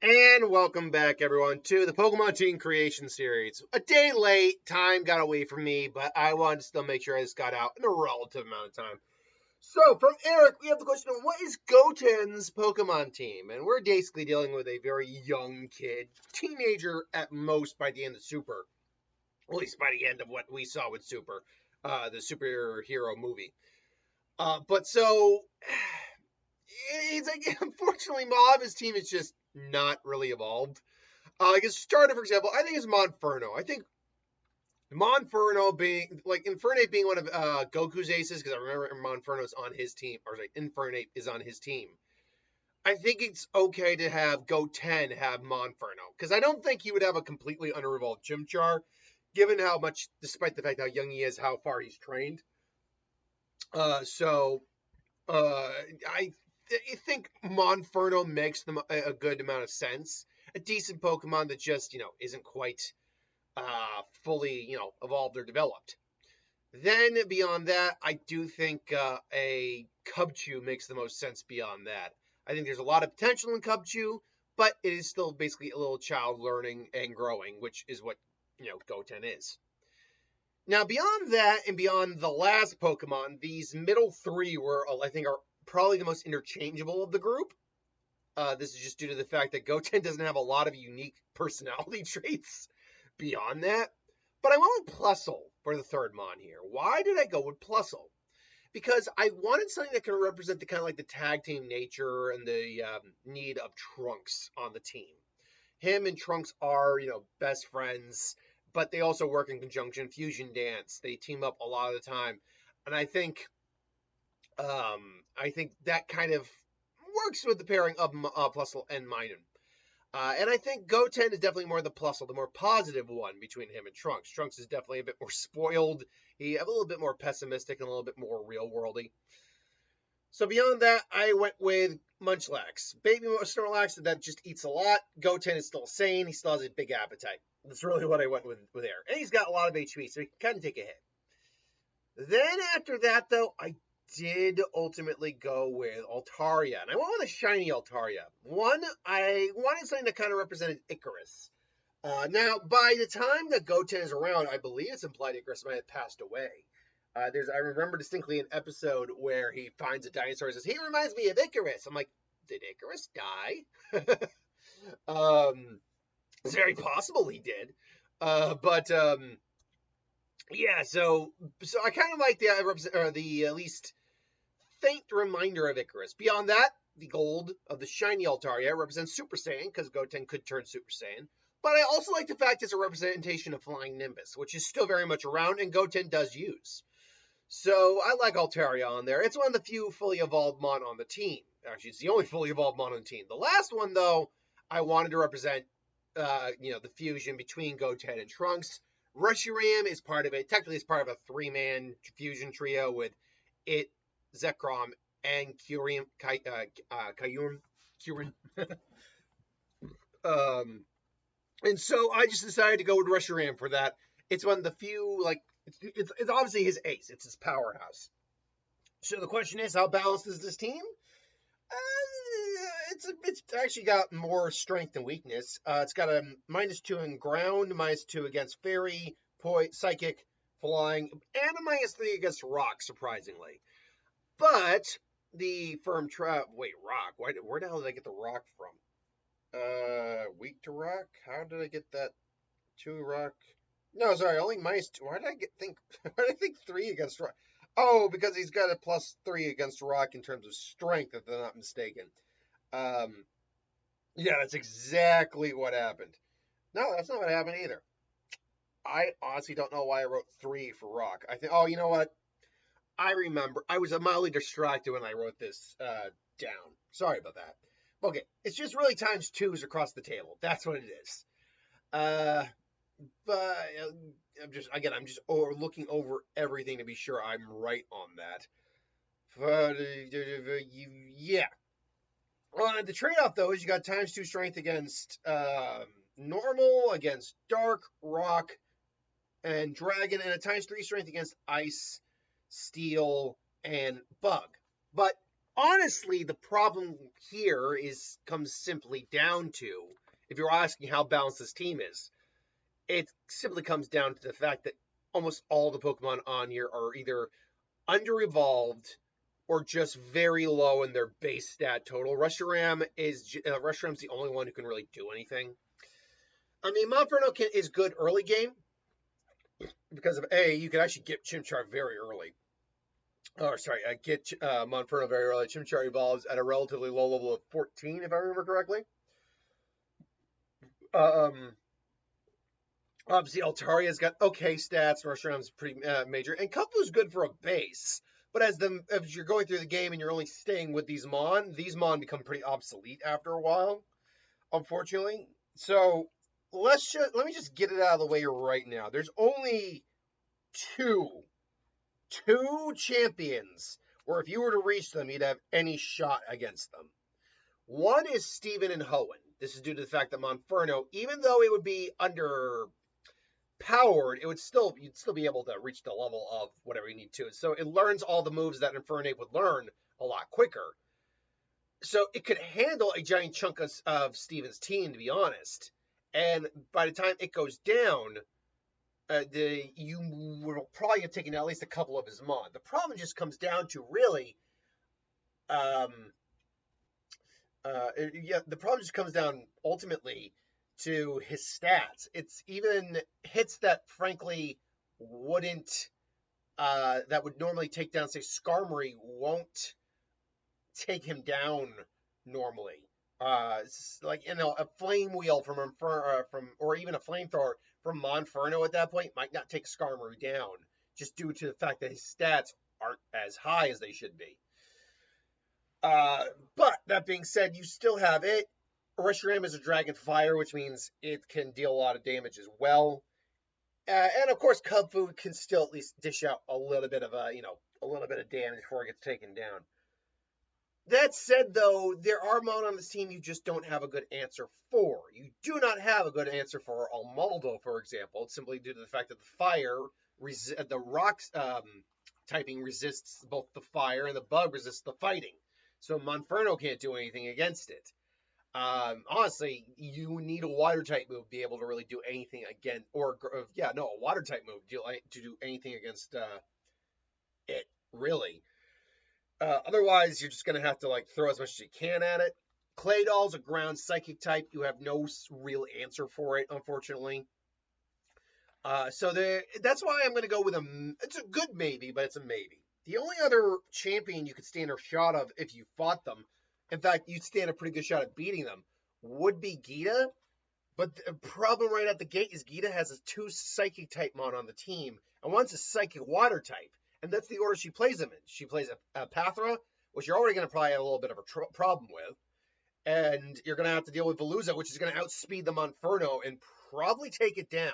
And welcome back, everyone, to the Pokemon Team Creation Series. A day late, time got away from me, but I wanted to still make sure I just got out in a relative amount of time. So, from Eric, we have the question of what is Goten's Pokemon team? And we're basically dealing with a very young kid, teenager at most by the end of Super, at least by the end of what we saw with Super, the superhero movie. But so, it's like, unfortunately, Mob's team is just not really evolved. Like a starter, for example, I think it's Monferno. I think Monferno being like Infernape being one of Goku's aces, because I remember Monferno's on his team, or like Infernape is on his team. I think it's okay to have Goten have Monferno, because I don't think he would have a completely under-evolved Chimchar, given how much, despite the fact how young he is, how far he's trained. So I think Monferno makes them a good amount of sense. A decent Pokemon that just isn't quite fully evolved or developed. Then beyond that, I do think a Cubchoo makes the most sense beyond that. I think there's a lot of potential in Cubchoo, but it is still basically a little child learning and growing, which is what Goten is. Now beyond that and beyond the last Pokemon, these middle three I think are probably the most interchangeable of the group. This is just due to the fact that Goten doesn't have a lot of unique personality traits beyond that. But I went with Plusle for the third Mon here. Why did I go with Plusle? Because I wanted something that can represent the kind of like the tag team nature and the need of Trunks on the team. Him and Trunks are, best friends, but they also work in conjunction. Fusion dance. They team up a lot of the time. And I think that kind of works with the pairing of Plusle and Minun. And I think Goten is definitely more the Plusle, the more positive one between him and Trunks. Trunks is definitely a bit more spoiled. He a little bit more pessimistic and a little bit more real worldy. So beyond that, I went with Munchlax. Baby Snorlax that just eats a lot. Goten is still sane. He still has a big appetite. That's really what I went with there. And he's got a lot of HP, so he can kind of take a hit. Then after that, though, I did ultimately go with Altaria, and I went with a shiny Altaria. One, I wanted something that kind of represented Icarus. Now, by the time that Goten is around, I believe it's implied Icarus might have passed away. I remember distinctly an episode where he finds a dinosaur and says, "He reminds me of Icarus." I'm like, did Icarus die? It's very possible he did. But yeah, so I kind of like the at least faint reminder of Icarus. Beyond that, the gold of the shiny Altaria represents Super Saiyan, because Goten could turn Super Saiyan. But I also like the fact it's a representation of Flying Nimbus, which is still very much around and Goten does use. So I like Altaria on there. It's one of the few fully evolved Mon on the team. Actually, it's the only fully evolved Mon on the team. The last one, though, I wanted to represent, the fusion between Goten and Trunks. Reshiram is part of it. Technically, it's part of a three-man fusion trio with it, Zekrom, and Kyurem. um, and so I just decided to go with Reshiram for that. It's one of the few, like, it's obviously his ace. It's his powerhouse. So the question is, how balanced is this team? It's actually got more strength than weakness. It's got a -2 in ground, -2 against fairy, psychic, flying, and a -3 against rock, surprisingly. But the firm trap. Wait, rock. Where the hell did I get the rock from? Weak to rock. How did I get that? 2 rock. No, sorry, only -2. Why did I think? Why did I think 3 against rock? Oh, because he's got a +3 against rock in terms of strength, if I'm not mistaken. Um, yeah, that's exactly what happened. No, that's not what happened either. I honestly don't know why I wrote 3 for rock. I think. Oh, you know what? I remember. I was mildly distracted when I wrote this down. Sorry about that. Okay, it's just really times 2s across the table. That's what it is. Uh, but I'm just looking over everything to be sure I'm right on that. Yeah. The trade-off though is you got ×2 strength against normal, against dark, rock, and dragon, and a ×3 strength against ice, steel, and bug. But honestly, the problem here comes simply down to, if you're asking how balanced this team is, it simply comes down to the fact that almost all the Pokemon on here are either under evolved or just very low in their base stat total. Reshiram's the only one who can really do anything. I mean, Monferno is good early game because of you can actually get Chimchar very early. Oh, sorry, get Monferno very early. Chimchar evolves at a relatively low level of 14, if I remember correctly. Um, Obviously, Altaria's got okay stats. Reshiram's pretty major, and Kufu's good for a base. But as you're going through the game and you're only staying with these Mon become pretty obsolete after a while, unfortunately. So let me just get it out of the way right now. There's only two champions where if you were to reach them, you'd have any shot against them. One is Steven and Hoenn. This is due to the fact that Monferno, even though it would be underpowered, you'd still be able to reach the level of whatever you need to. So it learns all the moves that Infernape would learn a lot quicker. So it could handle a giant chunk of Steven's team, to be honest. And by the time it goes down, you will probably have taken at least a couple of his Mon. The problem just comes down to really, the problem just comes down ultimately to his stats. It's even hits that frankly wouldn't that would normally take down, say, Skarmory, won't take him down normally. Like a flame wheel from or even a flamethrower from Monferno at that point might not take Skarmory down, just due to the fact that his stats aren't as high as they should be. But that being said, you still have it. Reshiram is a Dragon Fire, which means it can deal a lot of damage as well. And of course, Kubfu can still at least dish out a little bit of a little bit of damage before it gets taken down. That said, though, there are Mon on this team you just don't have a good answer for. You do not have a good answer for Almaldo, for example, simply due to the fact that the rock typing resists both the fire and the bug resists the fighting. So Monferno can't do anything against it. Honestly, you need a water type move to be able to really do anything against, a water type move to do anything against it, really. Otherwise, you're just going to have to throw as much as you can at it. Claydol's a ground psychic type. You have no real answer for it, unfortunately. That's why I'm going to go with it's a good maybe, but it's a maybe. The only other champion you could stand a shot of if you fought them, in fact, you'd stand a pretty good shot at beating them, would be Gita. But the problem right at the gate is Gita has 2 psychic type Mon on the team, and one's a psychic water type. And that's the order she plays them in. She plays a Pathra, which you're already going to probably have a little bit of a problem with. And you're going to have to deal with Veluza, which is going to outspeed the Monferno and probably take it down.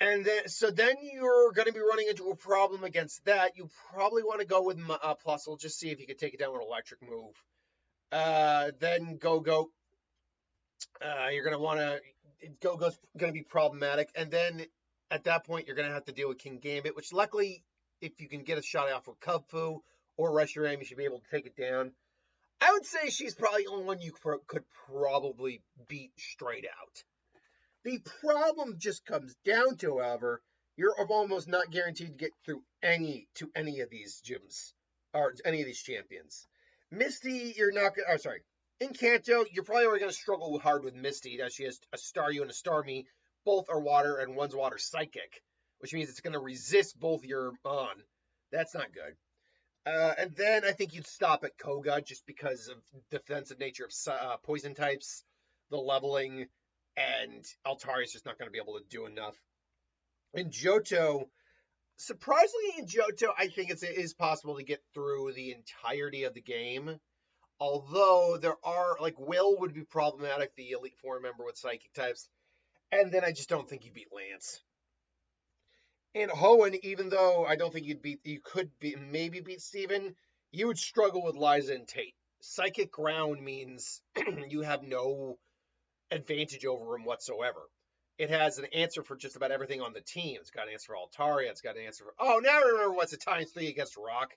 And then you're going to be running into a problem against that. You probably want to go with Plusle, just see if you can take it down with an electric move. Then Go-Go. You're going to want to... Go-Go's going to be problematic. And then at that point, you're going to have to deal with King Gambit, which luckily, if you can get a shot off with Kubfu or Reshiram, you should be able to take it down. I would say she's probably the only one you could probably beat straight out. The problem just comes down to, however, you're almost not guaranteed to get through any of these gyms or any of these champions. Misty, you're not going to... sorry. In Kanto, you're probably already going to struggle hard with Misty, as she has a Staryu and a Starmie. Both are water, and one's water psychic, which means it's going to resist both your Mon. That's not good. And then I think you'd stop at Koga just because of defensive nature of poison types, the leveling, and Altaria's just not going to be able to do enough. In Johto, surprisingly in Johto, I think it is possible to get through the entirety of the game. Although there are, Will would be problematic, the Elite Four member with psychic types. And then I just don't think you beat Lance. And Hoenn, even though I don't think you could maybe beat Steven, you would struggle with Liza and Tate. Psychic ground means you have no advantage over him whatsoever. It has an answer for just about everything on the team. It's got an answer for Altaria. It's got an answer for... Oh, now I remember what's a times 3 against Rock.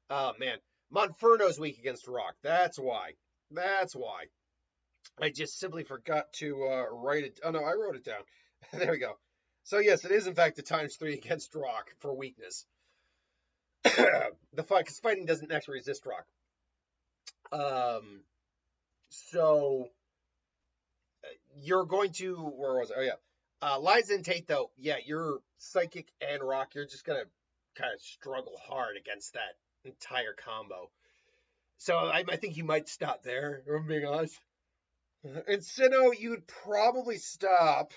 Oh, man. Monferno's weak against rock. That's why. That's why. I just simply forgot to write it. Oh no, I wrote it down. There we go. So yes, it is in fact the ×3 against rock for weakness. The fight, because fighting doesn't actually resist rock. Um, so you're going to, where was it? Oh yeah, Liza and Tate though. Yeah, you're psychic and rock. You're just gonna kind of struggle hard against that entire combo. So I think you might stop there. If I'm being honest. And Sinnoh, you'd probably stop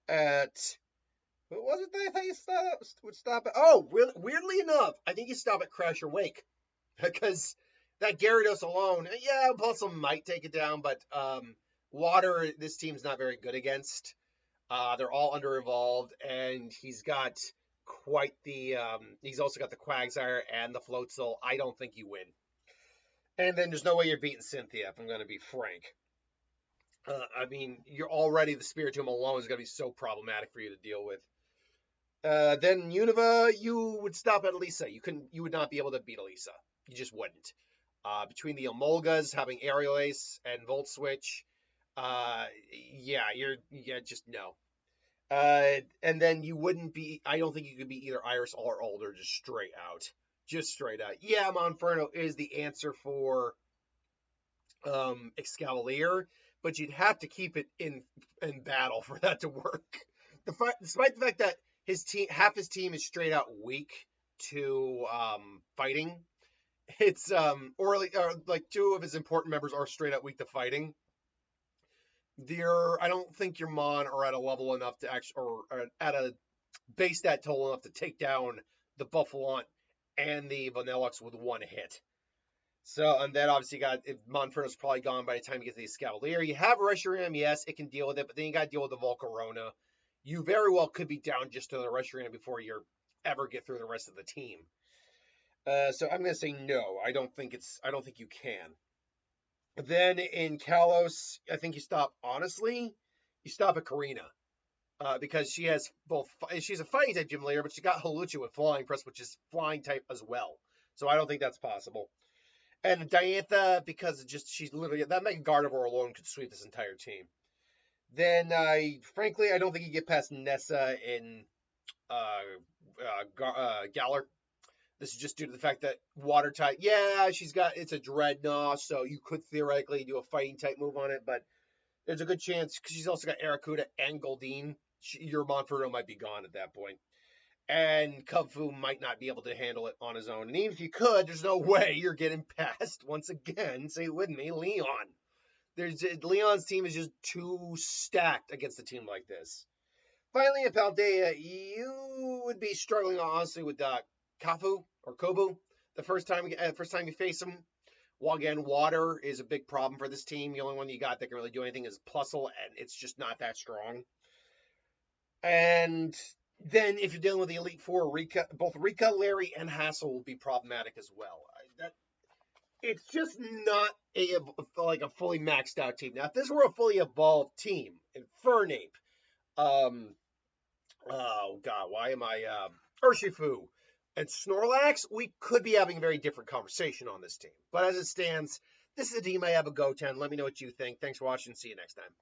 at. What was it that I thought you would stop at? Oh, weirdly enough, I think you stop at Crash or Wake because that Gyarados alone, yeah, Impulsive might take it down, but Water, this team's not very good against. They're all under evolved, and he's got quite the. He's also got the Quagsire and the Floatzel. I don't think you win. And then there's no way you're beating Cynthia, if I'm going to be frank. I mean, you're already the Spiritomb alone is going to be so problematic for you to deal with. Then Unova, you would stop at Elisa. You would not be able to beat Elisa. You just wouldn't. Between the Emolgas having Aerial Ace and Volt Switch, just no. And then you wouldn't be. I don't think you could be either Iris or Older, just straight out. Just straight out. Yeah, Monferno is the answer for Excavalier, but you'd have to keep it in battle for that to work. Despite the fact that half his team is straight out weak to fighting. It's or like two of his important members are straight out weak to fighting. I don't think your Mon are at a level enough to actually, or at a base stat total enough to take down the Buffalont and the Vanillux with one hit. So, and then obviously you got, Monferno's probably gone by the time you get to the Escavalier. You have Reshiram, yes, it can deal with it, but then you got to deal with the Volcarona. You very well could be down just to the Reshiram before you ever get through the rest of the team. So I'm going to say no. I don't think you can. Then in Kalos, I think you stop at Karina. Because she has she's a fighting type gym leader, but she got Hawlucha with Flying Press, which is flying type as well. So I don't think that's possible. And Diantha, because she's literally, that Mega Gardevoir alone could sweep this entire team. Then, frankly, I don't think you get past Nessa in Galar. This is just due to the fact that water type, yeah, it's a Dreadnought, so you could theoretically do a fighting type move on it, but there's a good chance, because she's also got Aracuda and Goldeen, your Monferno might be gone at that point. And Kubfu might not be able to handle it on his own. And even if you could, there's no way you're getting past, once again, say it with me, Leon. Leon's team is just too stacked against a team like this. Finally, in Paldea, you would be struggling, honestly, with Kafu or Kobu the first time you face him. Well, again, water is a big problem for this team. The only one you got that can really do anything is Plusle, and it's just not that strong. And then if you're dealing with the Elite Four, both Rika, Larry, and Hassel will be problematic as well. It's just not a fully maxed out team. Now, if this were a fully evolved team, Infernape, oh god, why am I Urshifu and Snorlax, we could be having a very different conversation on this team. But as it stands, this is a team I have a Goten. Let me know what you think. Thanks for watching. See you next time.